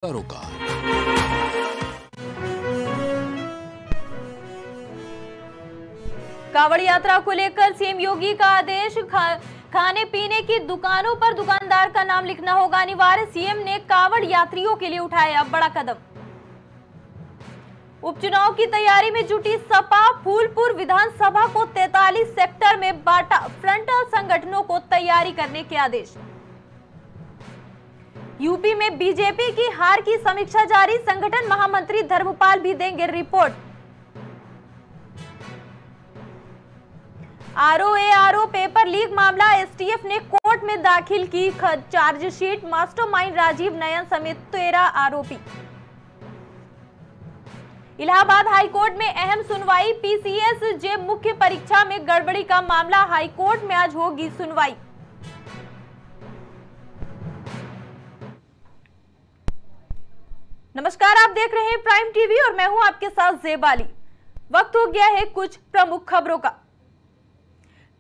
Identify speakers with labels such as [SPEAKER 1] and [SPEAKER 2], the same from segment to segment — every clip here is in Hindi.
[SPEAKER 1] रोका।
[SPEAKER 2] कांवड़ यात्रा को लेकर सीएम योगी का आदेश। खाने पीने की दुकानों पर दुकानदार का नाम लिखना होगा अनिवार्य। सीएम ने कांवड़ यात्रियों के लिए उठाया बड़ा कदम। उपचुनाव की तैयारी में जुटी सपा। फूलपुर विधानसभा को 43 सेक्टर में बांटा। फ्रंटल संगठनों को तैयारी करने के आदेश। यूपी में बीजेपी की हार की समीक्षा जारी। संगठन महामंत्री धर्मपाल भी देंगे रिपोर्ट। आरओ पेपर लीक मामला। एसटीएफ ने कोर्ट में दाखिल की चार्जशीट। मास्टरमाइंड राजीव नयन समेत 13 आरोपी। इलाहाबाद हाईकोर्ट में अहम सुनवाई। पीसीएस जे मुख्य परीक्षा में गड़बड़ी का मामला। हाईकोर्ट में आज होगी सुनवाई। नमस्कार, आप देख रहे हैं प्राइम टीवी और मैं हूं आपके साथ ज़ेबाली। वक्त हो गया है कुछ प्रमुख खबरों का।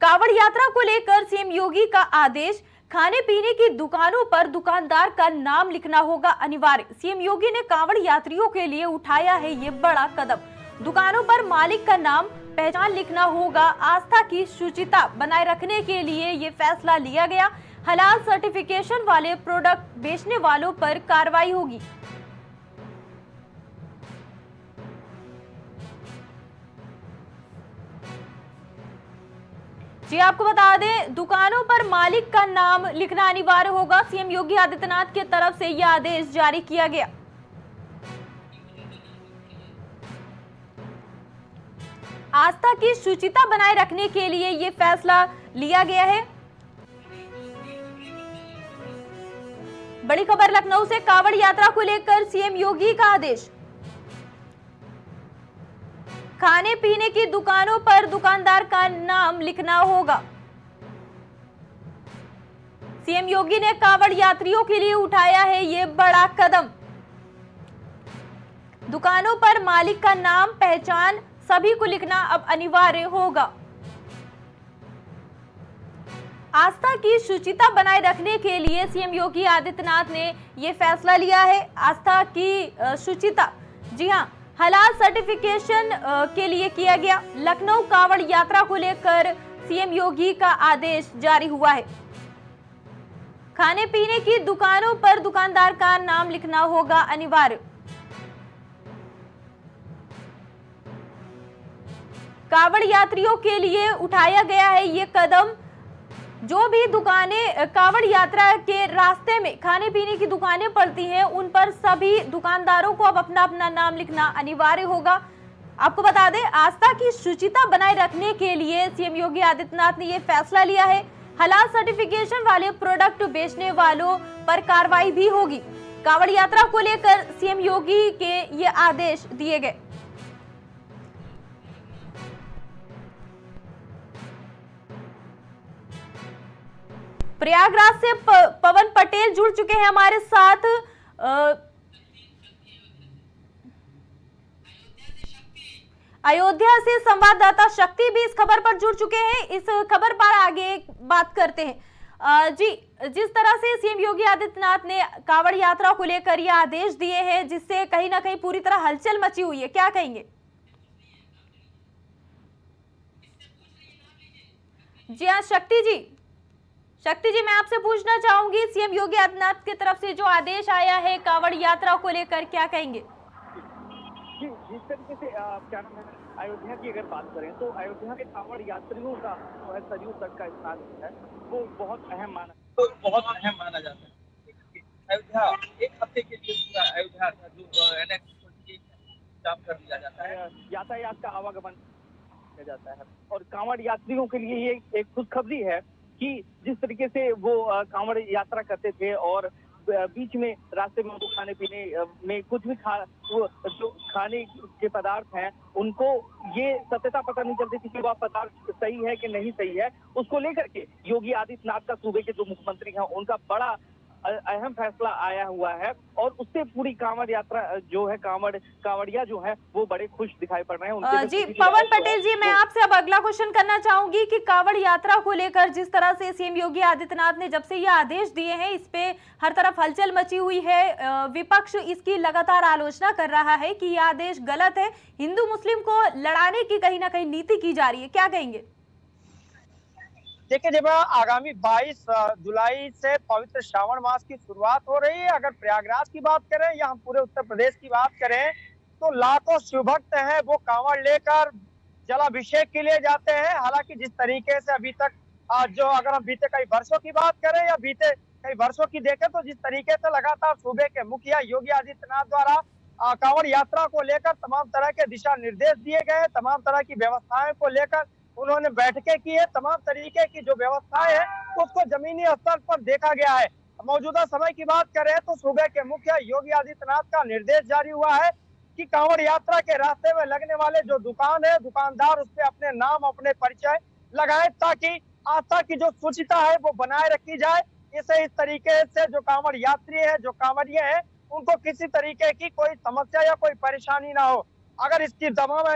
[SPEAKER 2] कांवड़ यात्रा को लेकर सीएम योगी का आदेश। खाने पीने की दुकानों पर दुकानदार का नाम लिखना होगा अनिवार्य। सीएम योगी ने कांवड़ यात्रियों के लिए उठाया है ये बड़ा कदम। दुकानों पर मालिक का नाम पहचान लिखना होगा। आस्था की शुचिता बनाए रखने के लिए ये फैसला लिया गया। हलाल सर्टिफिकेशन वाले प्रोडक्ट बेचने वालों पर कार्रवाई होगी। जी आपको बता दें, दुकानों पर मालिक का नाम लिखना अनिवार्य होगा। सीएम योगी आदित्यनाथ की तरफ से यह आदेश जारी किया गया। आस्था की शुचिता बनाए रखने के लिए यह फैसला लिया गया है। बड़ी खबर लखनऊ से। कांवड़ यात्रा को लेकर सीएम योगी का आदेश। खाने पीने की दुकानों पर दुकानदार का नाम लिखना होगा। सीएम योगी ने कांवड़ यात्रियों के लिए उठाया है ये बड़ा कदम। दुकानों पर मालिक का नाम पहचान सभी को लिखना अब अनिवार्य होगा। आस्था की शुचिता बनाए रखने के लिए सीएम योगी आदित्यनाथ ने यह फैसला लिया है। आस्था की शुचिता, जी हां, हलाल सर्टिफिकेशन के लिए किया गया। लखनऊ कांवड़ यात्रा को लेकर सीएम योगी का आदेश जारी हुआ है। खाने पीने की दुकानों पर दुकानदार का नाम लिखना होगा अनिवार्य। कांवड़ यात्रियों के लिए उठाया गया है ये कदम। जो भी दुकानें कांवड़ यात्रा के रास्ते में खाने पीने की दुकानें पड़ती हैं, उन पर सभी दुकानदारों को अब अपना अपना नाम लिखना अनिवार्य होगा। आपको बता दें, आस्था की शुचिता बनाए रखने के लिए सीएम योगी आदित्यनाथ ने यह फैसला लिया है। हलाल सर्टिफिकेशन वाले प्रोडक्ट बेचने वालों पर कार्रवाई भी होगी। कांवड़ यात्रा को लेकर सीएम योगी के ये आदेश दिए गए। प्रयागराज से पवन पटेल जुड़ चुके हैं हमारे साथ। अयोध्या से संवाददाता शक्ति भी इस खबर पर जुड़ चुके हैं। इस खबर पर आगे बात करते हैं। जी, जिस तरह से सीएम योगी आदित्यनाथ ने कांवड़ यात्रा को लेकर ये आदेश दिए हैं, जिससे कहीं ना कहीं पूरी तरह हलचल मची हुई है, क्या कहेंगे? जी हाँ, शक्ति जी, मैं आपसे पूछना चाहूंगी, सीएम योगी आदित्यनाथ की तरफ से जो आदेश आया है कांवड़ यात्रा को लेकर, क्या कहेंगे?
[SPEAKER 3] जी, जिस तरीके से क्या नाम है, अयोध्या की अगर बात करें तो अयोध्या के कांवड़ यात्रियों का जो है सरयू तट का स्नान है वो बहुत अहम माना जाता है। अयोध्या एक हफ्ते के लिए पूरा अयोध्या का जो NH जाम कर दिया जाता है, यातायात का आवागमन किया जाता है। और कांवड़ यात्रियों के लिए ये एक खुशखबरी है कि जिस तरीके से वो कांवड़ यात्रा करते थे और बीच में रास्ते में वो खाने पीने में कुछ भी वो जो खाने के पदार्थ हैं, उनको ये सत्यता पता नहीं चलती थी कि वह पदार्थ सही है कि नहीं सही है। उसको लेकर के योगी आदित्यनाथ का सूबे के जो मुख्यमंत्री हैं, उनका बड़ा अहम फैसला आया हुआ है और उससे पूरी कांवड़ यात्रा जो है कांवड़िया जो है वो बड़े खुश दिखाई पड़ रहे हैं। उनके
[SPEAKER 2] जी पवन पटेल जी, मैं आपसे अब अगला क्वेश्चन करना चाहूंगी कि कांवड़ यात्रा को लेकर जिस तरह से सीएम योगी आदित्यनाथ ने जब से ये आदेश दिए हैं, इस पे हर तरफ हलचल मची हुई है। विपक्ष इसकी लगातार आलोचना कर रहा है कि यह आदेश गलत है, हिंदू मुस्लिम को लड़ाने की कहीं ना कहीं नीति की जा रही है, क्या कहेंगे?
[SPEAKER 1] देखिए, जब आगामी 22 जुलाई से पवित्र श्रावण मास की शुरुआत हो रही है, अगर प्रयागराज की बात करें या हम पूरे उत्तर प्रदेश की बात करें तो लाखों शिव भक्त हैं वो कांवड़ लेकर जलाभिषेक के लिए जाते हैं। हालांकि जिस तरीके से अभी तक जो अगर हम बीते कई वर्षों की बात करें या बीते कई वर्षों की देखें तो जिस तरीके से लगातार सूबे के मुखिया योगी आदित्यनाथ द्वारा कांवड़ यात्रा को लेकर तमाम तरह के दिशा निर्देश दिए गए, तमाम तरह की व्यवस्थाएं को लेकर उन्होंने बैठकें की है, तमाम तरीके की जो व्यवस्थाएं है उसको जमीनी स्तर पर देखा गया है। मौजूदा समय की बात करें तो सूबे के मुखिया योगी आदित्यनाथ का निर्देश जारी हुआ है कि कांवड़ यात्रा के रास्ते में लगने वाले जो दुकान है, दुकानदार उस पे अपने नाम, अपने परिचय लगाए ताकि आस्था की जो शुचिता है वो बनाए रखी जाए। इस तरीके से जो कांवड़ यात्री है, जो कांवड़िए हैं, उनको किसी तरीके की कोई समस्या या कोई परेशानी ना हो। अगर इसकी तमाम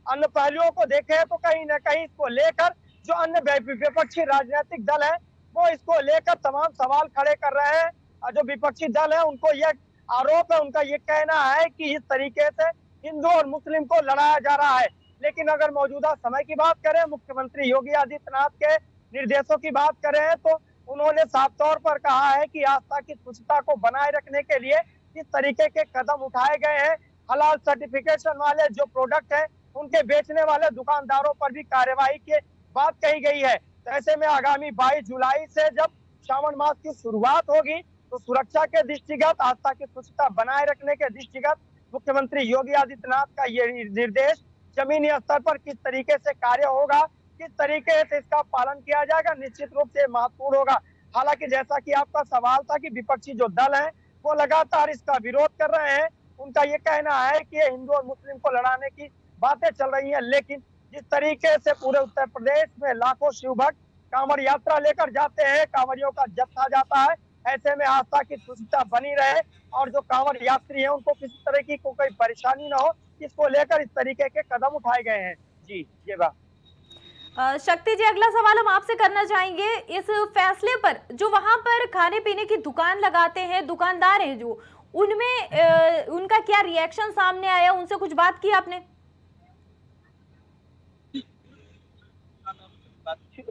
[SPEAKER 1] अन्य पहलुओं को देखें तो कहीं न कहीं इसको लेकर जो अन्य विपक्षी राजनीतिक दल है वो इसको लेकर तमाम सवाल खड़े कर रहे हैं। जो विपक्षी दल है उनको यह आरोप है, उनका ये कहना है कि इस तरीके से हिंदू और मुस्लिम को लड़ाया जा रहा है। लेकिन अगर मौजूदा समय की बात करें, मुख्यमंत्री योगी आदित्यनाथ के निर्देशों की बात करें तो उन्होंने साफ तौर पर कहा है कि आस्था की शुचिता को बनाए रखने के लिए इस तरीके के कदम उठाए गए हैं। हलाल सर्टिफिकेशन वाले जो प्रोडक्ट है उनके बेचने वाले दुकानदारों पर भी कार्यवाही की बात कही गई है। तो ऐसे में आगामी 22 जुलाई से जब श्रावण मास की शुरुआत होगी तो सुरक्षा के दृष्टिगत, आस्था की शुचिता बनाए रखने के दृष्टिगत मुख्यमंत्री योगी आदित्यनाथ का ये निर्देश जमीनी स्तर पर किस तरीके से कार्य होगा, किस तरीके से इसका पालन किया जाएगा, निश्चित रूप से महत्वपूर्ण होगा। हालांकि जैसा कि आपका सवाल था कि विपक्षी जो दल हैं वो लगातार इसका विरोध कर रहे हैं। उनका ये कहना है कि ये हिंदू और मुस्लिम को लड़ाने की बातें चल रही हैं, लेकिन जिस तरीके से पूरे उत्तर प्रदेश में लाखों शिव भक्त कांवड़ यात्रा लेकर जाते हैं, कांवड़ियों का जत्था जाता है, ऐसे में आस्था की शुचिता बनी रहे और जो कांवड़ यात्री हैं उनको किसी तरह की कोई परेशानी ना हो, इसको लेकर इस तरीके के कदम उठाए गए हैं। जी ये बात।
[SPEAKER 2] शक्ति जी, अगला सवाल हम आपसे करना चाहेंगे इस फैसले पर, जो वहां पर खाने पीने की दुकान लगाते हैं दुकानदार हैं जो, उनमें उनका क्या रिएक्शन सामने आया, उनसे कुछ बात की आपने?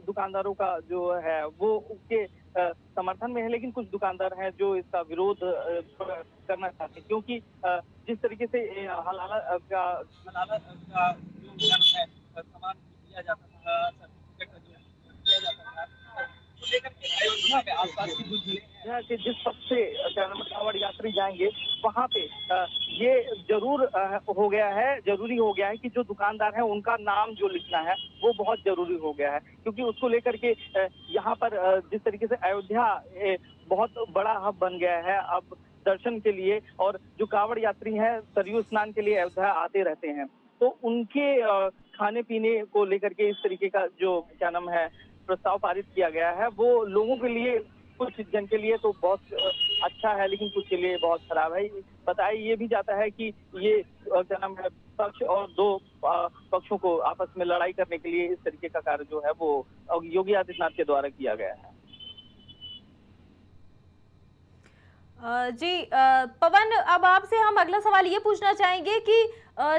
[SPEAKER 3] दुकानदारों का जो है वो उसके समर्थन में है, लेकिन कुछ दुकानदार हैं जो इसका विरोध करना चाहते हैं, क्योंकि जिस तरीके से हलाला का जो है सामान दिया जाता था, सर्टिफिकेट जो दिया जाता था, तो लेकर के अयोध्या में आसपास की जो जिले हैं कि जिस पथ से कांवड़ यात्री जाएंगे वहां पे ये जरूरी हो गया है कि जो दुकानदार हैं उनका नाम जो लिखना है वो बहुत जरूरी हो गया है, क्योंकि उसको लेकर के यहाँ पर जिस तरीके से अयोध्या बहुत बड़ा हब बन गया है अब दर्शन के लिए, और जो कांवड़ यात्री हैं सरयू स्नान के लिए अयोध्या आते रहते हैं, तो उनके खाने पीने को लेकर के इस तरीके का जो क्या नाम है प्रस्ताव पारित किया गया है, वो लोगों के लिए, कुछ जन के लिए तो बहुत अच्छा है लेकिन कुछ के लिए बहुत खराब है। बताया ये भी जाता है कि ये क्या नाम है पक्ष और दो पक्षों को आपस में लड़ाई करने के लिए इस तरीके का कार्य जो है वो योगी आदित्यनाथ के द्वारा किया गया है।
[SPEAKER 2] जी पवन, अब आपसे हम अगला सवाल ये पूछना चाहेंगे कि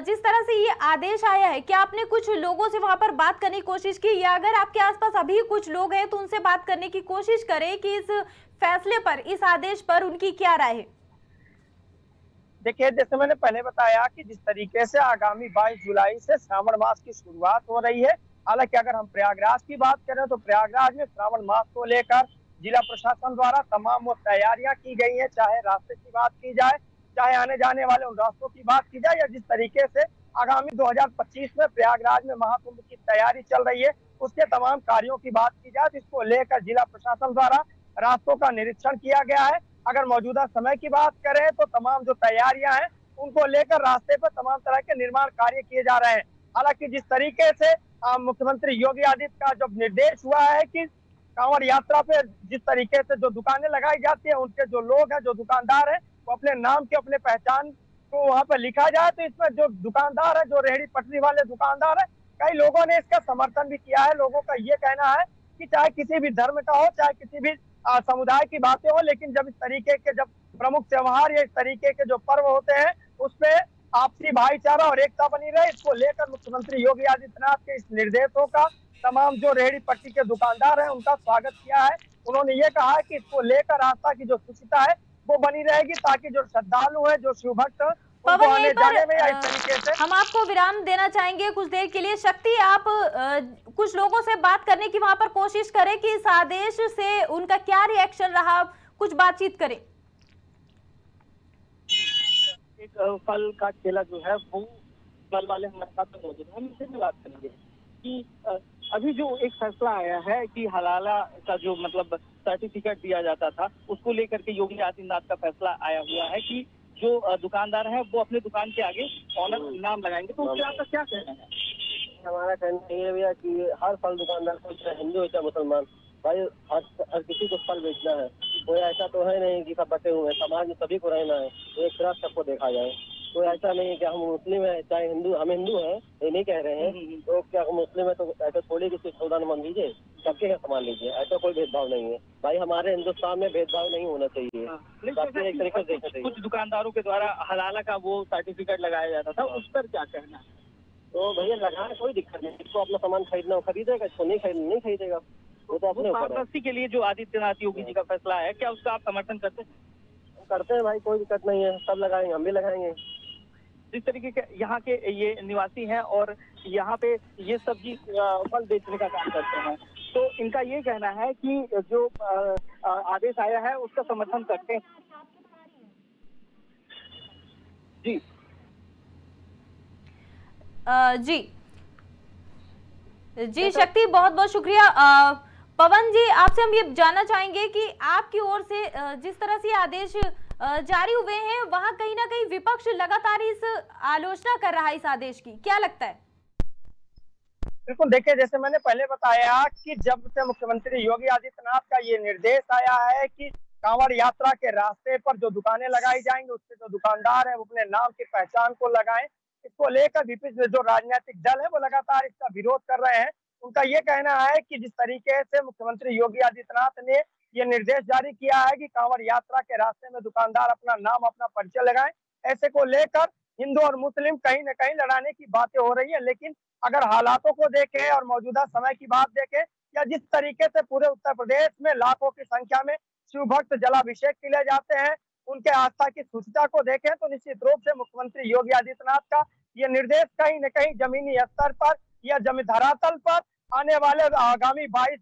[SPEAKER 2] जिस तरह से ये आदेश आया है, क्या आपने कुछ लोगों से वहां पर बात करने की कोशिश की, या अगर आपके आसपास अभी कुछ लोग हैं तो उनसे बात करने की कोशिश करें कि इस फैसले पर, इस आदेश पर उनकी क्या राय है?
[SPEAKER 1] देखिए, जैसे मैंने पहले बताया कि जिस तरीके से आगामी 22 जुलाई से श्रावण मास की शुरुआत हो रही है, हालांकि अगर हम प्रयागराज की बात करें तो प्रयागराज में श्रावण मास को लेकर जिला प्रशासन द्वारा तमाम वो तैयारियां की गई हैं, चाहे रास्ते की बात की जाए, चाहे आने जाने वाले उन रास्तों की बात की जाए, या जिस तरीके से आगामी 2025 में प्रयागराज में महाकुंभ की तैयारी चल रही है उसके तमाम कार्यों की बात की जाए, तो इसको लेकर जिला प्रशासन द्वारा रास्तों का निरीक्षण किया गया है। अगर मौजूदा समय की बात करें तो तमाम जो तैयारियां हैं उनको लेकर रास्ते पर तमाम तरह के निर्माण कार्य किए जा रहे हैं। हालांकि जिस तरीके से मुख्यमंत्री योगी आदित्यनाथ का जब निर्देश हुआ है कि कांवड़ यात्रा पे जिस तरीके से जो दुकानें लगाई जाती है, उनके जो लोग हैं, जो दुकानदार हैं, वो अपने नाम के, अपने पहचान को वहां पर लिखा जाए। तो इसमें जो दुकानदार है, जो रेहड़ी पटरी वाले दुकानदार है, कई लोगों ने इसका समर्थन भी किया है। लोगों का ये कहना है कि चाहे किसी भी धर्म का हो, चाहे किसी भी समुदाय की बातें हो, लेकिन जब इस तरीके के जब प्रमुख त्योहार या इस तरीके के जो पर्व होते हैं, उसपे आपसी भाईचारा और एकता बनी रहे, इसको लेकर मुख्यमंत्री योगी आदित्यनाथ के इस निर्देशों का तमाम जो रेहड़ी पट्टी के दुकानदार हैं, उनका स्वागत किया है। उन्होंने ये कहा है कि इसको लेकर आस्था की जो शुचिता है वो बनी रहेगी, ताकि जो श्रद्धालु है, जो शिव भक्त,
[SPEAKER 2] पवन,
[SPEAKER 1] आने जाने में या इस तरीके से।
[SPEAKER 2] हम आपको विराम देना चाहेंगे कुछ देर के लिए। शक्ति, आप कुछ लोगों से बात करने की वहां पर कोशिश करें कि इस आदेश से उनका क्या रिएक्शन रहा, कुछ बातचीत करें।
[SPEAKER 3] एक फल का ठेला जो है वो फल वाले हमारे साथ मौजूद है, हम इनसे भी बात करेंगे कि अभी जो एक फैसला आया है कि हलाला का जो मतलब सर्टिफिकेट दिया जाता था, उसको लेकर के योगी आदित्यनाथ का फैसला आया हुआ है कि जो दुकानदार है वो अपने दुकान के आगे ऑनर नाम लगाएंगे। तो उससे आपका क्या कहना है?
[SPEAKER 4] हमारा कहना ये भैया कि हर फल दुकानदार को, चाहे हिंदू हो चाहे मुसलमान, भाई हर किसी को फल बेचना है। कोई ऐसा तो है नहीं कि सब बटे हुए हैं, समाज में सभी को रहना है, एक तरह सबको देखा जाए। कोई ऐसा नहीं है कि हम मुस्लिम है चाहे हिंदू, हम हिंदू हैं ये नहीं कह रहे हैं, तो क्या मुस्लिम है तो ऐसा थोड़ी किसी सौदा न मान लीजिए, सबके का सामान लीजिए, ऐसा कोई भेदभाव नहीं है भाई। हमारे हिंदुस्तान में भेदभाव नहीं होना चाहिए, सबके एक तरीके से देखना चाहिए।
[SPEAKER 3] कुछ दुकानदारों के द्वारा हलाला का वो सर्टिफिकेट लगाया जाता था, उस पर क्या कहना है?
[SPEAKER 4] तो भैया लगाने कोई दिक्कत नहीं, जिसको अपना सामान खरीदना हो खरीदेगा, इसको नहीं खरीदेगा, वो तो अपने ऊपर है।
[SPEAKER 3] के लिए जो आदित्यनाथ योगी जी का फैसला है, क्या उसका आप समर्थन करते
[SPEAKER 4] हैं? भाई कोई दिक्कत नहीं है, सब लगाएंगे, हम भी लगाएंगे।
[SPEAKER 3] जिस तरीके के यहाँ के ये निवासी हैं और यहाँ पे ये सब्जी फल बेचने का काम करते हैं, तो इनका ये कहना है कि जो आदेश आया है उसका समर्थन करते हैं। जी
[SPEAKER 2] जी शक्ति, बहुत बहुत शुक्रिया। पवन जी, आपसे हम ये जानना चाहेंगे कि आपकी ओर से जिस तरह से आदेश जारी हुए हैं, वहां कहीं ना कहीं विपक्ष लगातार इस आलोचना कर रहा है इस आदेश की, क्या लगता है?
[SPEAKER 1] बिल्कुल, देखिए जैसे मैंने पहले बताया कि जब से मुख्यमंत्री योगी आदित्यनाथ का ये निर्देश आया है कि कांवड़ यात्रा के रास्ते पर जो दुकानें लगाई जाएंगी, उसके जो दुकानदार है वो अपने नाम की पहचान को लगाएं, इसको लेकर विपक्ष जो राजनीतिक दल है वो लगातार इसका विरोध कर रहे हैं। उनका ये कहना है कि जिस तरीके से मुख्यमंत्री योगी आदित्यनाथ ने ये निर्देश जारी किया है कि कांवड़ यात्रा के रास्ते में दुकानदार अपना नाम, अपना परिचय लगाएं, ऐसे को लेकर हिंदू और मुस्लिम कहीं न कहीं लड़ाने की बातें हो रही है। लेकिन अगर हालातों को देखें और मौजूदा समय की बात देखें, या जिस तरीके से पूरे उत्तर प्रदेश में लाखों की संख्या में शिव भक्त जलाभिषेक के लिए जाते हैं, उनके आस्था की सूचना को देखें, तो निश्चित रूप से मुख्यमंत्री योगी आदित्यनाथ का ये निर्देश कहीं न कहीं जमीनी स्तर पर या जमीन धरातल पर आने वाले आगामी 22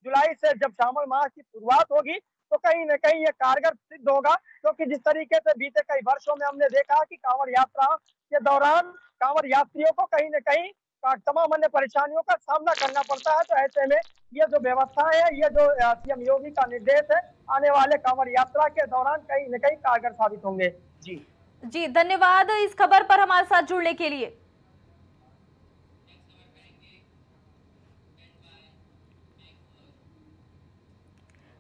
[SPEAKER 1] जुलाई से जब श्रावण मास की शुरुआत होगी, तो कहीं न कहीं ये कारगर सिद्ध होगा। क्योंकि जिस तरीके से बीते कई वर्षों में हमने देखा कि कांवड़ यात्रा के दौरान कांवड़ यात्रियों को कहीं न कहीं तमाम अन्य परेशानियों का सामना करना पड़ता है। तो ऐसे में ये जो व्यवस्था है, ये जो सीएम योगी का निर्देश है, आने वाले कांवड़ यात्रा के दौरान कहीं न कहीं कारगर साबित होंगे।
[SPEAKER 2] जी धन्यवाद इस खबर पर हमारे साथ जुड़ने के लिए।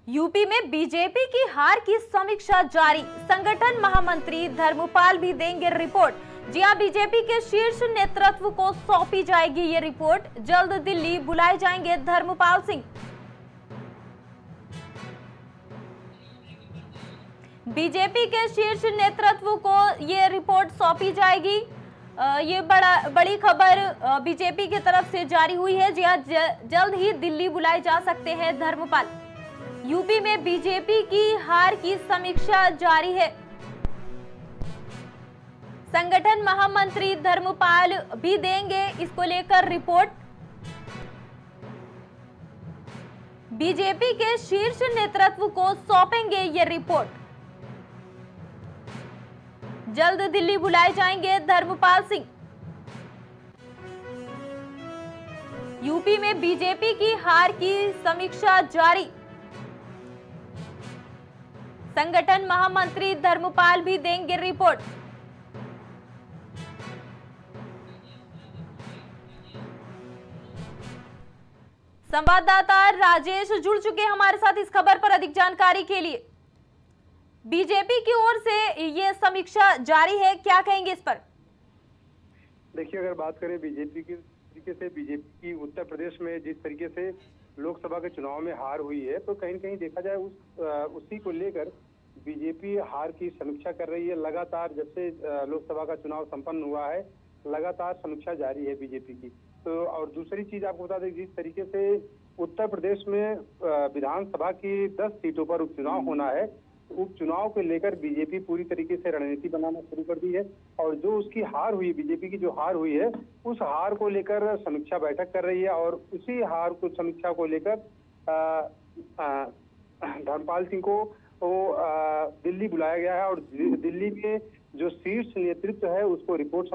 [SPEAKER 2] यूपी में बीजेपी की हार की समीक्षा जारी, संगठन महामंत्री धर्मपाल भी देंगे रिपोर्ट। जी हां, बीजेपी के शीर्ष नेतृत्व को सौंपी जाएगी ये रिपोर्ट, जल्द दिल्ली बुलाए जाएंगे धर्मपाल सिंह। बीजेपी के शीर्ष नेतृत्व को ये रिपोर्ट सौंपी जाएगी। ये बड़ी खबर बीजेपी की तरफ से जारी हुई है। जी हां, जल्द ही दिल्ली बुलाए जा सकते हैं धर्मपाल। यूपी में बीजेपी की हार की समीक्षा जारी है, संगठन महामंत्री धर्मपाल भी देंगे इसको लेकर रिपोर्ट। बीजेपी के शीर्ष नेतृत्व को सौंपेंगे ये रिपोर्ट, जल्द दिल्ली बुलाए जाएंगे धर्मपाल सिंह। यूपी में बीजेपी की हार की समीक्षा जारी, संगठन महामंत्री धर्मपाल भी देंगे रिपोर्ट। संवाददाता राजेश जुड़ चुके हैं हमारे साथ इस खबर पर अधिक जानकारी के लिए। बीजेपी की ओर से ये समीक्षा जारी है, क्या कहेंगे इस पर?
[SPEAKER 5] देखिए, अगर बात करें बीजेपी की तरीके से, बीजेपी की उत्तर प्रदेश में जिस तरीके से लोकसभा के चुनाव में हार हुई है, तो कहीं न कहीं देखा जाए उसी को लेकर बीजेपी हार की समीक्षा कर रही है। लगातार जब से लोकसभा का चुनाव संपन्न हुआ है, लगातार समीक्षा जारी है बीजेपी की। तो और दूसरी चीज आपको बता दें, जिस तरीके से उत्तर प्रदेश में विधानसभा की 10 सीटों पर उपचुनाव होना है, उपचुनाव को लेकर बीजेपी पूरी तरीके से रणनीति बनाना शुरू कर दी है। और जो उसकी हार हुई, बीजेपी की जो हार हुई है, उस हार को लेकर समीक्षा बैठक कर रही है। और उसी हार को समीक्षा को लेकर धर्मपाल सिंह को दिल्ली बुलाया गया है और दिल्ली में जो शीर्ष नेतृत्व है उसको रिपोर्ट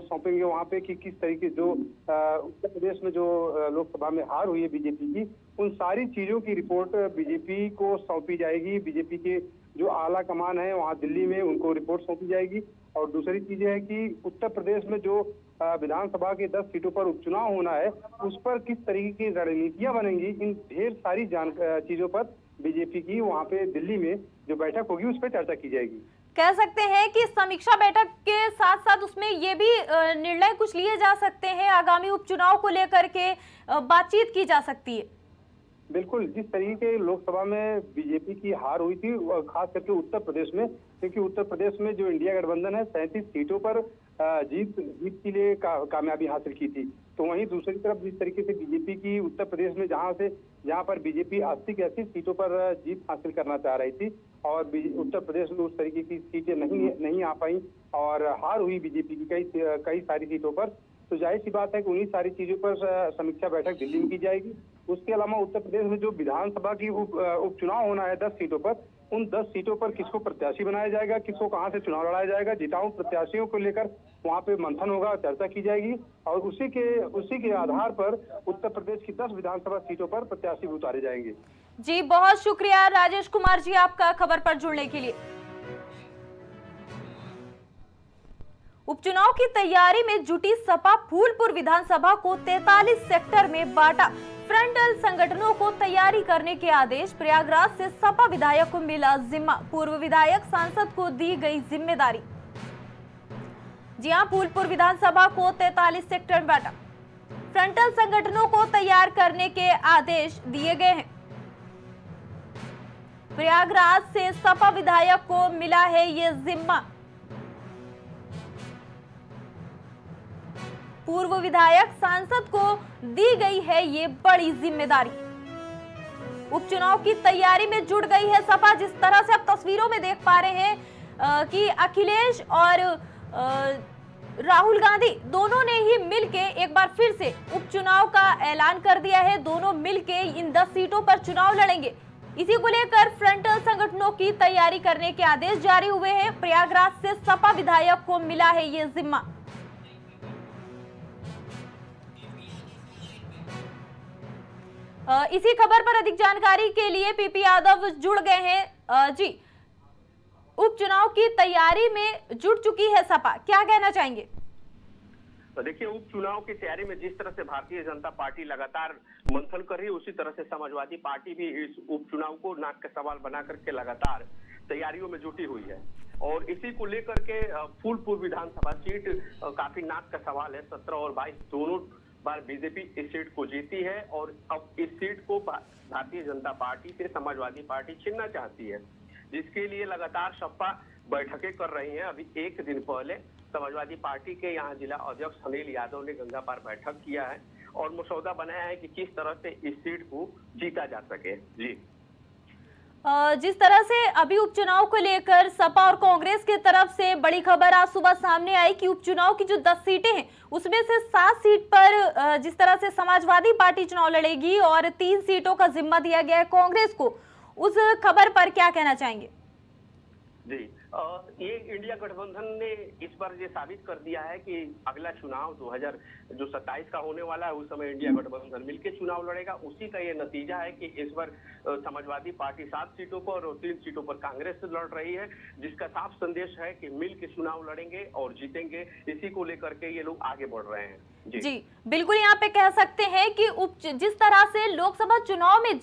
[SPEAKER 5] सौंपेंगे वहां पे कि किस तरीके जो उत्तर प्रदेश में जो लोकसभा में हार हुई है बीजेपी की, उन सारी चीजों की रिपोर्ट बीजेपी को सौंपी जाएगी। बीजेपी के जो आला कमान है वहां दिल्ली में, उनको रिपोर्ट सौंपी जाएगी। और दूसरी चीज है कि उत्तर प्रदेश में जो विधानसभा के 10 सीटों पर उपचुनाव होना है, उस पर किस तरीके की रणनीतियां बनेंगी, इन ढेर सारी चीजों पर बीजेपी की वहां पे दिल्ली में जो बैठक होगी उस पर चर्चा की जाएगी।
[SPEAKER 2] कह सकते हैं कि समीक्षा बैठक के साथ साथ उसमें ये भी निर्णय कुछ लिए जा सकते हैं, आगामी उपचुनाव को लेकर के बातचीत की जा सकती है।
[SPEAKER 5] बिल्कुल, जिस तरीके लोकसभा में बीजेपी की हार हुई थी, खास करके उत्तर प्रदेश में, क्योंकि उत्तर प्रदेश में जो इंडिया गठबंधन है 37 सीटों पर जीत के लिए कामयाबी हासिल की थी। तो वहीं दूसरी तरफ जिस तरीके से बीजेपी की उत्तर प्रदेश में जहां पर बीजेपी 80 की 80 सीटों पर जीत हासिल करना चाह रही थी और उत्तर प्रदेश में उस तरीके की सीटें नहीं आ पाई और हार हुई बीजेपी की कई सारी सीटों पर, तो जाहिर सी बात है कि उन्हीं सारी चीजों पर समीक्षा बैठक दिल्ली में की जाएगी। उसके अलावा उत्तर प्रदेश में जो विधानसभा की उपचुनाव होना है 10 सीटों पर, उन 10 सीटों पर किसको प्रत्याशी बनाया जाएगा, किसको कहां से चुनाव लड़ाया जाएगा, जिताऊ प्रत्याशियों को लेकर वहां पे मंथन होगा, चर्चा की जाएगी। और उसी के आधार पर उत्तर प्रदेश की 10 विधानसभा सीटों पर प्रत्याशी उतारे जाएंगे।
[SPEAKER 2] जी, बहुत शुक्रिया राजेश कुमार जी आपका खबर पर जुड़ने के लिए। उपचुनाव की तैयारी में जुटी सपा फूलपुर विधानसभा को 43 सेक्टर में बांटा। फ्रंटल संगठनों को तैयारी करने के आदेश, प्रयागराज से सपा विधायक को मिला जिम्मा, पूर्व विधायक सांसद को दी गई जिम्मेदारी। जी हां, फूलपुर विधानसभा को 43 सेक्टर में बांटा। फ्रंटल संगठनों को तैयार करने के आदेश दिए गए हैं। प्रयागराज से सपा विधायक को मिला है ये जिम्मा। पूर्व विधायक सांसद को दी गई है ये बड़ी जिम्मेदारी। उपचुनाव की तैयारी में जुट गई है सपा। जिस तरह से आप तस्वीरों में देख पा रहे हैं कि अखिलेश और राहुल गांधी दोनों ने ही मिलके एक बार फिर से उपचुनाव का ऐलान कर दिया है। दोनों मिलके इन 10 सीटों पर चुनाव लड़ेंगे। इसी को लेकर फ्रंटल संगठनों की तैयारी करने के आदेश जारी हुए हैं। प्रयागराज से सपा विधायक को मिला है ये जिम्मा। इसी खबर पर अधिक जानकारी के लिए पीपी यादव जुड़ गए हैं। जी, उपचुनाव की तैयारी में जुट चुकी है सपा, क्या कहना चाहेंगे?
[SPEAKER 6] तो देखिए, उपचुनाव की तैयारी में जिस तरह से भारतीय जनता पार्टी लगातार मंथन कर रही है, उसी तरह से समाजवादी पार्टी भी इस उपचुनाव को नाक का सवाल बना करके लगातार तैयारियों में जुटी हुई है। और इसी को लेकर के फूलपुर विधानसभा सीट काफी नाक का सवाल है। 17 और 22 दोनों बार बीजेपी इस सीट को जीती है और अब इस सीट को भारतीय जनता पार्टी से समाजवादी पार्टी छीनना चाहती है, जिसके लिए लगातार सपा बैठकें कर रही हैं। अभी एक दिन पहले समाजवादी पार्टी के यहाँ जिला अध्यक्ष अनिल यादव ने गंगा पार बैठक किया है और मसौदा बनाया है कि किस तरह से इस सीट को जीता जा सके। जी,
[SPEAKER 2] जिस तरह से अभी उपचुनाव को लेकर सपा और कांग्रेस की तरफ से बड़ी खबर आज सुबह सामने आई कि उपचुनाव की जो 10 सीटें हैं उसमें से 7 सीट पर जिस तरह से समाजवादी पार्टी चुनाव लड़ेगी और 3 सीटों का जिम्मा दिया गया है कांग्रेस को, उस खबर पर क्या कहना चाहेंगे?
[SPEAKER 6] जी, ये इंडिया गठबंधन ने इस बार ये साबित कर दिया है कि अगला चुनाव 2027 का होने वाला है, उस समय इंडिया गठबंधन मिलकर चुनाव लड़ेगा। उसी का ये नतीजा है कि इस बार समाजवादी पार्टी 7 सीटों पर और 3 सीटों पर कांग्रेस से लड़ रही है, जिसका साफ संदेश है कि मिल के चुनाव लड़ेंगे और जीतेंगे। इसी को लेकर के ये लोग आगे बढ़ रहे हैं।
[SPEAKER 2] जी बिल्कुल, यहाँ पे कह सकते हैं कि जिस तरह से लोकसभा चुनाव में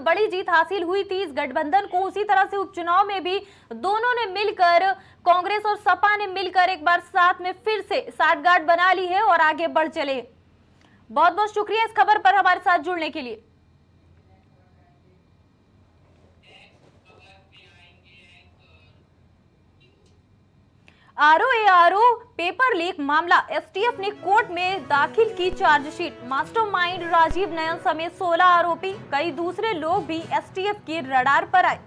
[SPEAKER 2] बड़ी जीत हासिल हुई थी इस गठबंधन को, उसी तरह से उपचुनाव में भी दोनों ने मिलकर, कांग्रेस और सपा ने मिलकर एक बार साथ में फिर से साठगांठ बना ली है और आगे बढ़ चले। बहुत बहुत शुक्रिया इस खबर पर हमारे साथ जुड़ने के लिए। आरओ पेपर लीक मामला, एसटीएफ ने कोर्ट में दाखिल की चार्जशीट। मास्टरमाइंड राजीव नयन समेत 16 आरोपी, कई दूसरे लोग भी एसटीएफ की रडार पर आए।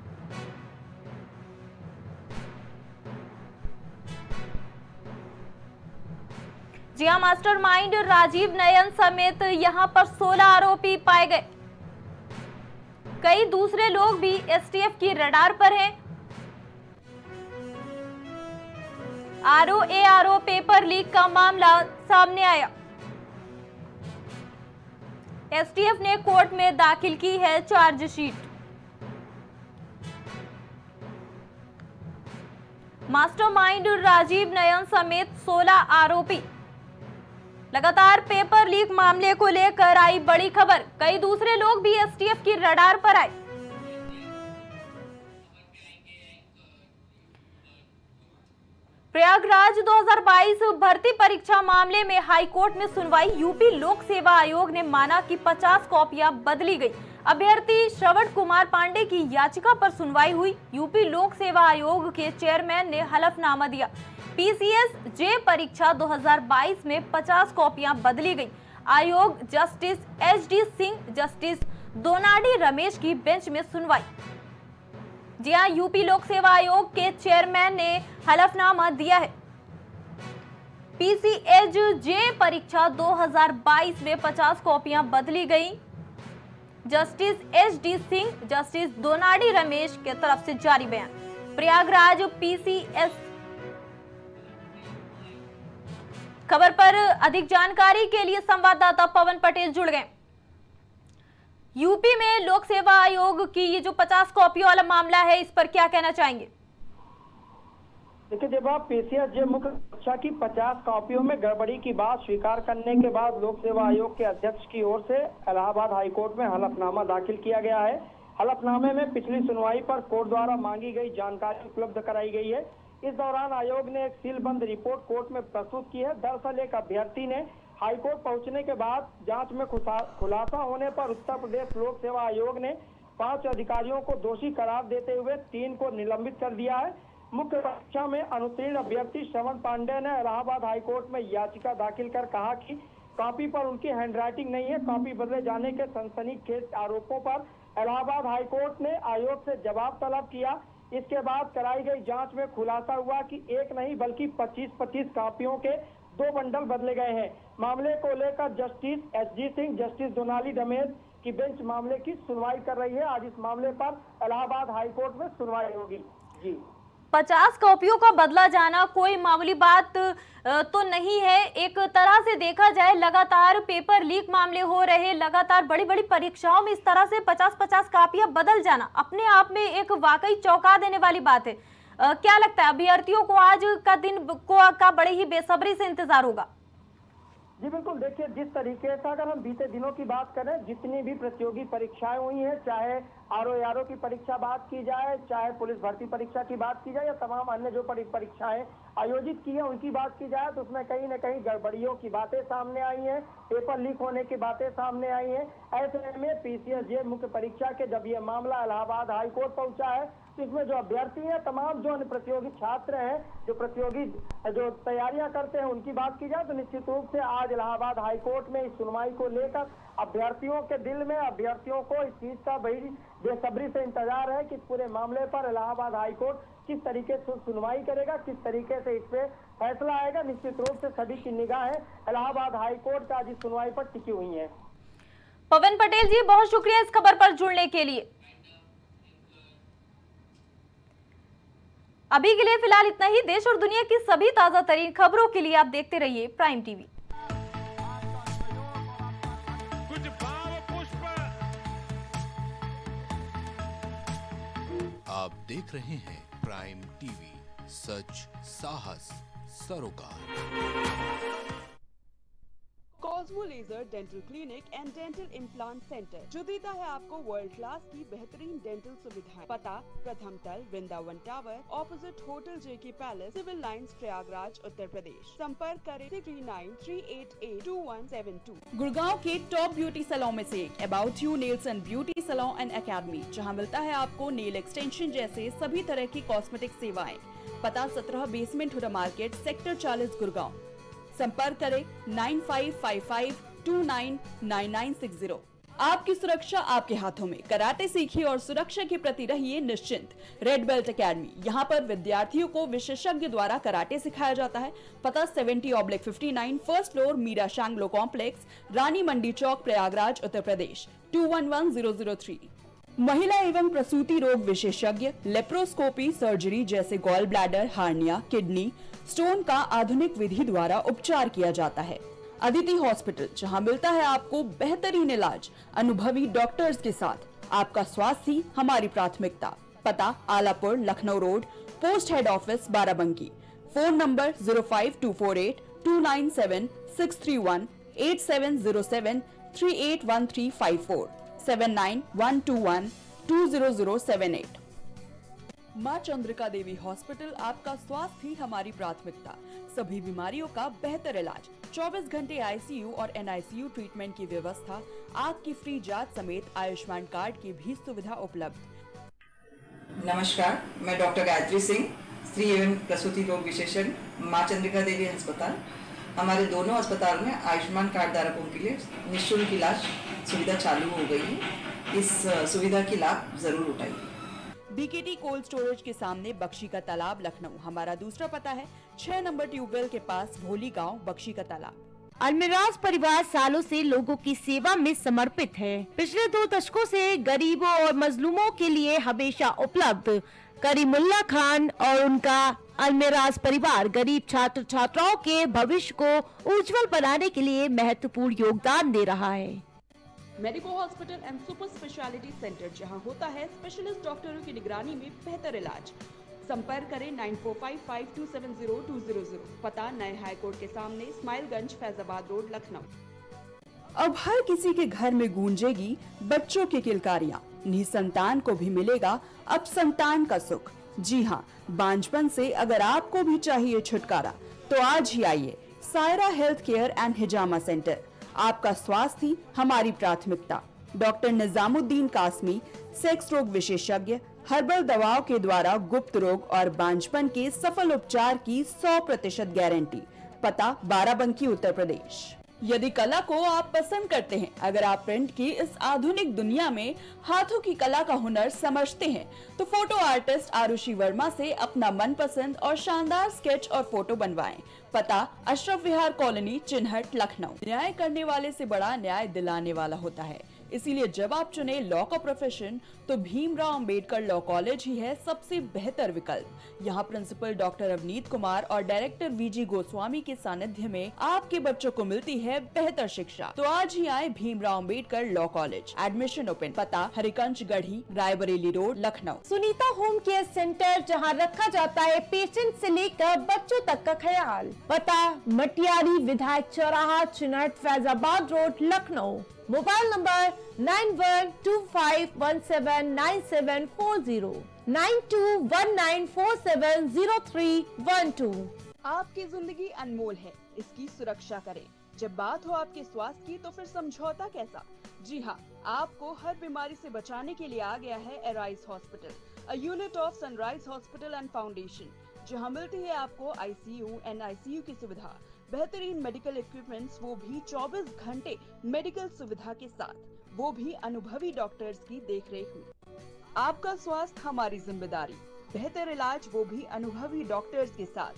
[SPEAKER 2] जी हां, मास्टरमाइंड राजीव नयन समेत यहां पर 16 आरोपी पाए गए, कई दूसरे लोग भी एसटीएफ की रडार पर हैं। आरओ पेपर लीक का मामला सामने आया। एसटीएफ ने कोर्ट में दाखिल की है चार्जशीट। मास्टरमाइंड राजीव नयन समेत 16 आरोपी। लगातार पेपर लीक मामले को लेकर आई बड़ी खबर, कई दूसरे लोग भी एसटीएफ की रडार पर आए। प्रयागराज 2022 भर्ती परीक्षा मामले में हाईकोर्ट में सुनवाई। यूपी लोक सेवा आयोग ने माना कि 50 कॉपियां बदली गई। अभ्यर्थी श्रवण कुमार पांडे की याचिका पर सुनवाई हुई। यूपी लोक सेवा आयोग के चेयरमैन ने हलफनामा दिया। पीसीएस जे परीक्षा 2022 में 50 कॉपियां बदली गई। आयोग justice HD Singh, justice Donadi Ramesh की बेंच में सुनवाई। जी हां, यूपी लोक सेवा आयोग के चेयरमैन ने हलफनामा दिया है। पीसीएस जे परीक्षा 2022 में 50 कॉपियां बदली गई। Justice HD Singh, justice Donadi Ramesh के तरफ से जारी बयान। प्रयागराज पीसीएस खबर पर अधिक जानकारी के लिए संवाददाता पवन पटेल जुड़ गए। यूपी में लोक सेवा आयोग की ये जो 50 कॉपियों वाला मामला है, इस पर क्या कहना चाहेंगे?
[SPEAKER 7] देखिए, जब आप पीसीएस जे मुख्य परीक्षा की 50 कॉपियों में गड़बड़ी की बात स्वीकार करने के बाद लोक सेवा आयोग के अध्यक्ष की ओर से इलाहाबाद हाईकोर्ट में हलफनामा दाखिल किया गया है। हलफनामे में पिछली सुनवाई पर कोर्ट द्वारा मांगी गई जानकारी उपलब्ध कराई गई है। इस दौरान आयोग ने एक सीलबंद रिपोर्ट कोर्ट में प्रस्तुत की है। दरअसल एक अभ्यर्थी ने हाईकोर्ट पहुंचने के बाद जांच में खुलासा होने पर उत्तर प्रदेश लोक सेवा आयोग ने 5 अधिकारियों को दोषी करार देते हुए 3 को निलंबित कर दिया है। मुख्य परीक्षा में अनुत्तीर्ण अभ्यर्थी श्रवण पांडे ने इलाहाबाद हाईकोर्ट में याचिका दाखिल कर कहा कि कॉपी पर उनकी हैंडराइटिंग नहीं है। कॉपी बदले जाने के सनसनीखेज आरोपों पर इलाहाबाद हाईकोर्ट ने आयोग से जवाब तलब किया। इसके बाद कराई गई जांच में खुलासा हुआ कि एक नहीं बल्कि 25-25 कॉपियों के 2 बंडल बदले गए हैं। मामले को लेकर justice HD Singh, justice Donali Ramesh की बेंच मामले की सुनवाई कर रही है। आज इस मामले पर इलाहाबाद हाईकोर्ट में सुनवाई होगी। जी,
[SPEAKER 2] 50 कॉपियों का बदला जाना कोई मामूली बात तो नहीं है। एक तरह से देखा जाए, लगातार पेपर लीक मामले हो रहे, लगातार बड़ी बड़ी परीक्षाओं में इस तरह से 50-50 कॉपियां बदल जाना अपने आप में एक वाकई चौंका देने वाली बात है। क्या लगता है अभ्यर्थियों को आज का दिन का बड़े ही बेसब्री से इंतजार होगा?
[SPEAKER 7] जी बिल्कुल, देखिए जिस तरीके से अगर हम बीते दिनों की बात करें, जितनी भी प्रतियोगी परीक्षाएं हुई हैं, चाहे आरओ की परीक्षा बात की जाए, चाहे पुलिस भर्ती परीक्षा की बात की जाए या तमाम अन्य जो परीक्षाएं आयोजित की है उनकी बात की जाए, तो उसमें कहीं न कहीं गड़बड़ियों की बातें सामने आई हैं, पेपर लीक होने की बातें सामने आई हैं। ऐसे में पीसीएस जे मुख्य परीक्षा के जब ये मामला इलाहाबाद हाईकोर्ट पहुंचा है, तो इसमें जो अभ्यर्थी हैं, तमाम जो प्रतियोगी छात्र हैं, जो प्रतियोगी जो तैयारियां करते हैं, उनकी बात की जाए तो निश्चित रूप से आज इलाहाबाद हाईकोर्ट में इस सुनवाई को लेकर अभ्यर्थियों के दिल में, अभ्यर्थियों को इस चीज का बड़ी बेसब्री से इंतजार है कि इस पूरे मामले पर इलाहाबाद हाईकोर्ट किस तरीके से सुनवाई करेगा, किस तरीके से इस पे फैसला आएगा। निश्चित रूप से सभी की निगाहें इलाहाबाद हाईकोर्ट का आज इस सुनवाई पर टिकी हुई है।
[SPEAKER 2] पवन पटेल जी, बहुत शुक्रिया इस खबर पर जुड़ने के लिए। अभी के लिए फिलहाल इतना ही। देश और दुनिया की सभी ताजा तरीन खबरों के लिए आप देखते रहिए प्राइम टीवी।
[SPEAKER 8] आप देख रहे हैं प्राइम टीवी, सच साहस सरोकार।
[SPEAKER 9] Cosmo laser dental clinic and dental implant centre जो देता है आपको वर्ल्ड क्लास की बेहतरीन डेंटल सुविधाएं। पता प्रथम तल, वृंदावन टावर, ऑपोजिट होटल जेके palace, civil lines, Prayagraj, Uttar प्रदेश। संपर्क करें 3938882172।
[SPEAKER 10] गुड़गांव के टॉप ब्यूटी सैलून में से एक about you nails and beauty salon and academy, जहां मिलता है आपको नेल एक्सटेंशन जैसे सभी तरह की कॉस्मेटिक सेवाएं। पता 17 basement Huda market, sector 40, Gurgaon. संपर्क करें 9555299960। आपकी सुरक्षा आपके हाथों में। कराटे सीखिए और सुरक्षा के प्रति रहिए निश्चिंत। रेड बेल्ट एकेडमी, यहाँ पर विद्यार्थियों को विशेषज्ञ द्वारा कराटे सिखाया जाता है। पता 70/59 फर्स्ट फ्लोर, मीरा शांगलो कॉम्प्लेक्स, रानी मंडी चौक, प्रयागराज, उत्तर प्रदेश 211003। महिला एवं प्रसूति रोग विशेषज्ञ, लेप्रोस्कोपी सर्जरी जैसे gall bladder, hernia, kidney stone का आधुनिक विधि द्वारा उपचार किया जाता है। अदिति हॉस्पिटल, जहां मिलता है आपको बेहतरीन इलाज अनुभवी डॉक्टर्स के साथ। आपका स्वास्थ्य ही हमारी प्राथमिकता। पता Alapur, Lucknow road, post head office, Barabanki. Phone number 05248297631, 8707381354, 7912120078। माँ चंद्रिका देवी हॉस्पिटल, आपका स्वास्थ्य ही हमारी प्राथमिकता। सभी बीमारियों का बेहतर इलाज, 24 घंटे आईसीयू और एनआईसीयू ट्रीटमेंट की व्यवस्था, आँख की फ्री जांच समेत आयुष्मान कार्ड की भी सुविधा उपलब्ध।
[SPEAKER 11] नमस्कार, मैं डॉक्टर गायत्री सिंह, स्त्री एवं प्रसूति रोग विशेषज्ञ, माँ चंद्रिका देवी अस्पताल। हमारे दोनों अस्पताल में आयुष्मान कार्ड धारकों के लिए निःशुल्क इलाज सुविधा चालू हो गई है। इस सुविधा की लाभ जरूर उठाइए।
[SPEAKER 10] बीकेटी कोल्ड स्टोरेज के सामने, बख्शी का तालाब, लखनऊ। हमारा दूसरा पता है 6 नंबर ट्यूबवेल के पास, भोली गांव, बख्शी का तालाब।
[SPEAKER 12] अलमिराज परिवार सालों से लोगों की सेवा में समर्पित है। पिछले 2 दशकों से गरीबों और मजलूमों के लिए हमेशा उपलब्ध। करीमुल्ला खान और उनका अलमिराज परिवार गरीब छात्र छात्राओं के भविष्य को उज्जवल बनाने के लिए महत्वपूर्ण योगदान दे रहा है।
[SPEAKER 9] Medico hospital and super speciality centre, जहां होता है स्पेशलिस्ट डॉक्टरों की निगरानी में बेहतर इलाज। संपर्क करें 9455270200। पता नए हाईकोर्ट के सामने, स्माइलगंज, फैजाबाद रोड, लखनऊ।
[SPEAKER 10] अब हर किसी के घर में गूंजेगी बच्चों की किलकारियां। निसंतान को भी मिलेगा अब संतान का सुख। जी हाँ, बांझपन से अगर आपको भी चाहिए छुटकारा तो आज ही आइए Saira health care and hijama centre. आपका स्वास्थ्य ही हमारी प्राथमिकता। डॉक्टर निजामुद्दीन कासमी, सेक्स रोग विशेषज्ञ, हर्बल दवाओं के द्वारा गुप्त रोग और बांझपन के सफल उपचार की 100% गारंटी। पता बाराबंकी, उत्तर प्रदेश। यदि कला को आप पसंद करते हैं, अगर आप प्रिंट की इस आधुनिक दुनिया में हाथों की कला का हुनर समझते हैं, तो फोटो आर्टिस्ट आरुषि वर्मा से अपना मनपसंद और शानदार स्केच और फोटो बनवाएं। पता अशरफ विहार कॉलोनी, चिन्हट, लखनऊ। न्याय करने वाले से बड़ा न्याय दिलाने वाला होता है, इसीलिए जब आप चुने लॉ का प्रोफेशन तो भीमराव अंबेडकर लॉ कॉलेज ही है सबसे बेहतर विकल्प। यहाँ प्रिंसिपल डॉक्टर अवनीत कुमार और डायरेक्टर वीजी गोस्वामी के सानिध्य में आपके बच्चों को मिलती है बेहतर शिक्षा। तो आज ही आए Bhimrao Ambedkar law college. Admission open. पता Harikanj Garhi, Raebareli road, Lucknow.
[SPEAKER 12] Sunita home care centre, जहां रखा जाता है पेशेंट से लेकर बच्चों तक का ख्याल। पता मटियारी विधायक चौराहा, Chinhat, Faizabad road, Lucknow. Mobile number 9125179740, 9219470312।
[SPEAKER 9] आपकी जिंदगी अनमोल है, इसकी सुरक्षा करें। जब बात हो आपके स्वास्थ्य की तो फिर समझौता कैसा। जी हाँ, आपको हर बीमारी से बचाने के लिए आ गया है arise hospital, a unit of sunrise hospital and foundation, जहाँ मिलती है आपको आईसीयू, एनआईसीयू की सुविधा, बेहतरीन मेडिकल इक्विपमेंट्स, वो भी 24 घंटे मेडिकल सुविधा के साथ, वो भी अनुभवी डॉक्टर्स की देखरेख में। आपका स्वास्थ्य हमारी जिम्मेदारी, बेहतर इलाज वो भी अनुभवी डॉक्टर्स के साथ।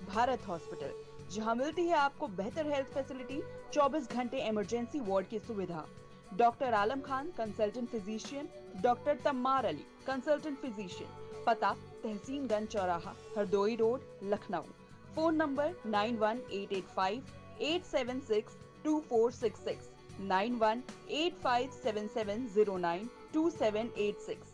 [SPEAKER 9] भारत हॉस्पिटल, जहां मिलती है आपको बेहतर हेल्थ फैसिलिटी, 24 घंटे इमरजेंसी वार्ड की सुविधा। Doctor Alam Khan, consultant physician, doctor Tammar Ali, consultant physician. पता तहसीनगंज चौराहा, Hardoi road, Lucknow. Phone number 918858762466, 918577092786।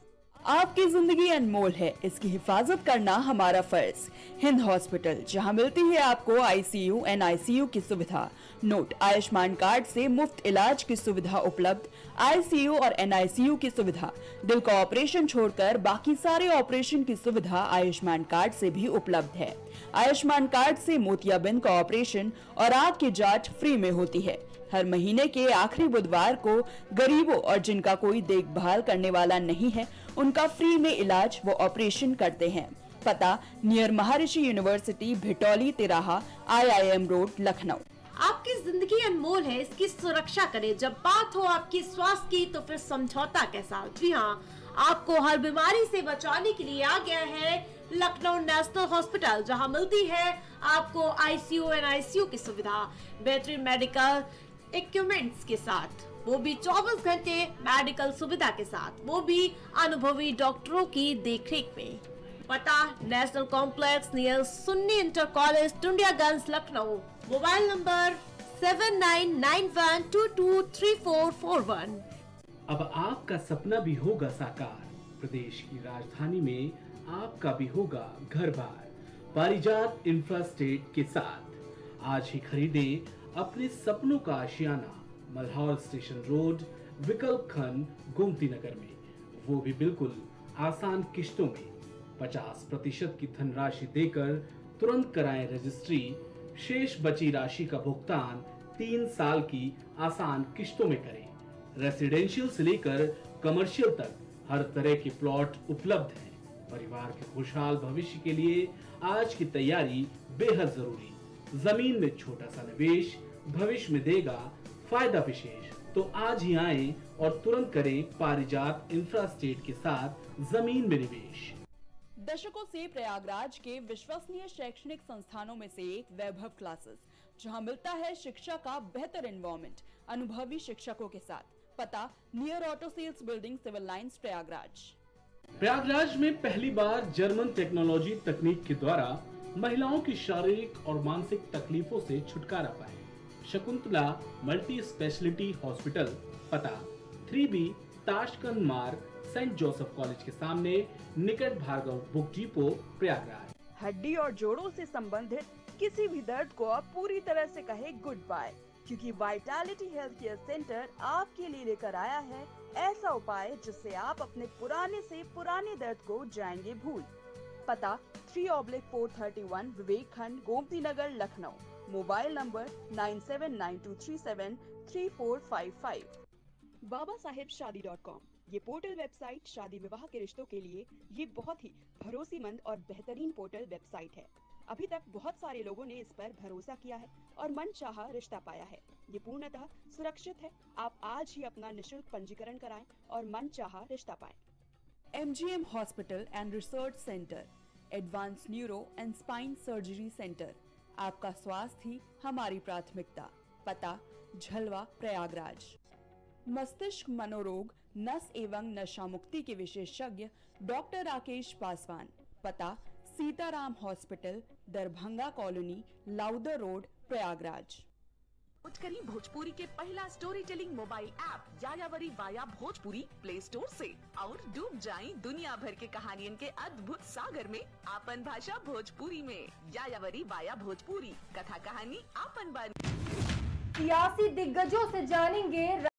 [SPEAKER 10] आपकी जिंदगी अनमोल है, इसकी हिफाजत करना हमारा फर्ज। हिंद हॉस्पिटल, जहां मिलती है आपको ICU, NICU की सुविधा। नोट: आयुष्मान कार्ड से मुफ्त इलाज की सुविधा उपलब्ध। ICU और NICU की सुविधा, दिल का ऑपरेशन छोड़कर बाकी सारे ऑपरेशन की सुविधा आयुष्मान कार्ड से भी उपलब्ध है। आयुष्मान कार्ड से मोतियाबिंद का ऑपरेशन और आंख की जांच फ्री में होती है। हर महीने के आखिरी बुधवार को गरीबों और जिनका कोई देखभाल करने वाला नहीं है, उनका फ्री में इलाज वो ऑपरेशन करते हैं। पता: नियर महर्षि यूनिवर्सिटी, भिटौली तिराहा, IIM रोड, लखनऊ।
[SPEAKER 12] आपकी जिंदगी अनमोल है, इसकी सुरक्षा करें। जब बात हो आपके स्वास्थ्य की तो फिर समझौता कैसा। जी हाँ, आपको हर बीमारी से बचाने के लिए आ गया है लखनऊ नेशनल हॉस्पिटल, जहां मिलती है आपको ICU, NICU की सुविधा, बेहतरीन मेडिकल इक्विपमेंट्स के साथ, वो भी 24 घंटे मेडिकल सुविधा के साथ, वो भी अनुभवी डॉक्टरों की देखरेख में। पता: national complex near Sunni inter college, Tundiyaganj, Lucknow. Mobile number 7991223441।
[SPEAKER 13] अब आपका सपना भी होगा साकार, प्रदेश की राजधानी में आपका भी होगा घर बार पारिजात इंफ्रास्टेट के साथ। आज ही खरीदे अपने सपनों का आशियाना, मल्हौर स्टेशन रोड, विकल्प खंड, गोमती नगर में, वो भी बिल्कुल आसान किश्तों में। 50% की धनराशि देकर तुरंत कराएं रजिस्ट्री। शेष बची राशि का भुगतान 3 साल की आसान किश्तों में करें। रेसिडेंशियल से लेकर कमर्शियल तक हर तरह के प्लॉट उपलब्ध हैं। परिवार के खुशहाल भविष्य के लिए आज की तैयारी बेहद जरूरी। जमीन में छोटा सा निवेश भविष्य में देगा फायदा विशेष। तो आज ही आएं और तुरंत करें पारिजात इंफ्रास्टेट के साथ जमीन में निवेश।
[SPEAKER 10] दशकों से प्रयागराज के विश्वसनीय शैक्षणिक संस्थानों में से एक वैभव क्लासेस, जहां मिलता है शिक्षा का बेहतर एनवायरनमेंट अनुभवी शिक्षकों के साथ। पता: near auto sales building, civil lines, Prayagraj.
[SPEAKER 13] Prayagraj में पहली बार जर्मन टेक्नोलॉजी तकनीक के द्वारा महिलाओं की शारीरिक और मानसिक तकलीफों से छुटकारा पाए। Shakuntala multi speciality hospital. पता: 3B ताशकंद मार्ग, सेंट जोसेफ कॉलेज के सामने, निकट भार्गव बुक डिपो, प्रयागराज।
[SPEAKER 9] हड्डी और जोड़ों से संबंधित किसी भी दर्द को अब पूरी तरह से कहे गुड बाय, क्योंकि वाइटालिटी हेल्थ केयर सेंटर आपके लिए लेकर आया है ऐसा उपाय जिससे आप अपने पुराने से पुराने दर्द को जाएंगे भूल। पता: 3/431 Vivek Khand, Gomti Nagar, Lucknow. Mobile number 9792373455।
[SPEAKER 14] BabaSahebShadi.com, ये पोर्टल वेबसाइट शादी विवाह के रिश्तों के लिए ये बहुत ही भरोसेमंद और बेहतरीन पोर्टल वेबसाइट है। अभी तक बहुत सारे लोगों ने इस पर भरोसा किया है और मनचाहा रिश्ता पाया है। ये पूर्णतः सुरक्षित है। आप आज ही अपना निशुल्क पंजीकरण कराएं और मनचाहा रिश्ता पाएं।
[SPEAKER 10] MGM hospital and research centre, advance neuro and spine surgery centre. आपका स्वास्थ्य ही हमारी प्राथमिकता। पता: झलवा, प्रयागराज। मस्तिष्क मनोरोग, नस एवं नशा मुक्ति के विशेषज्ञ डॉक्टर राकेश पासवान। पता: Sitaram hospital, Darbhanga colony, Lowther road, Prayagraj.
[SPEAKER 15] करी भोजपुरी के पहला story telling mobile app Yayavari via Bhojpuri play store से और डूब जाएं दुनिया भर के कहानियन के अद्भुत सागर में आपन भाषा भोजपुरी में। यायावरी वाया भोजपुरी, कथा कहानी आपन बन।
[SPEAKER 2] सियासी दिग्गजों से जानेंगे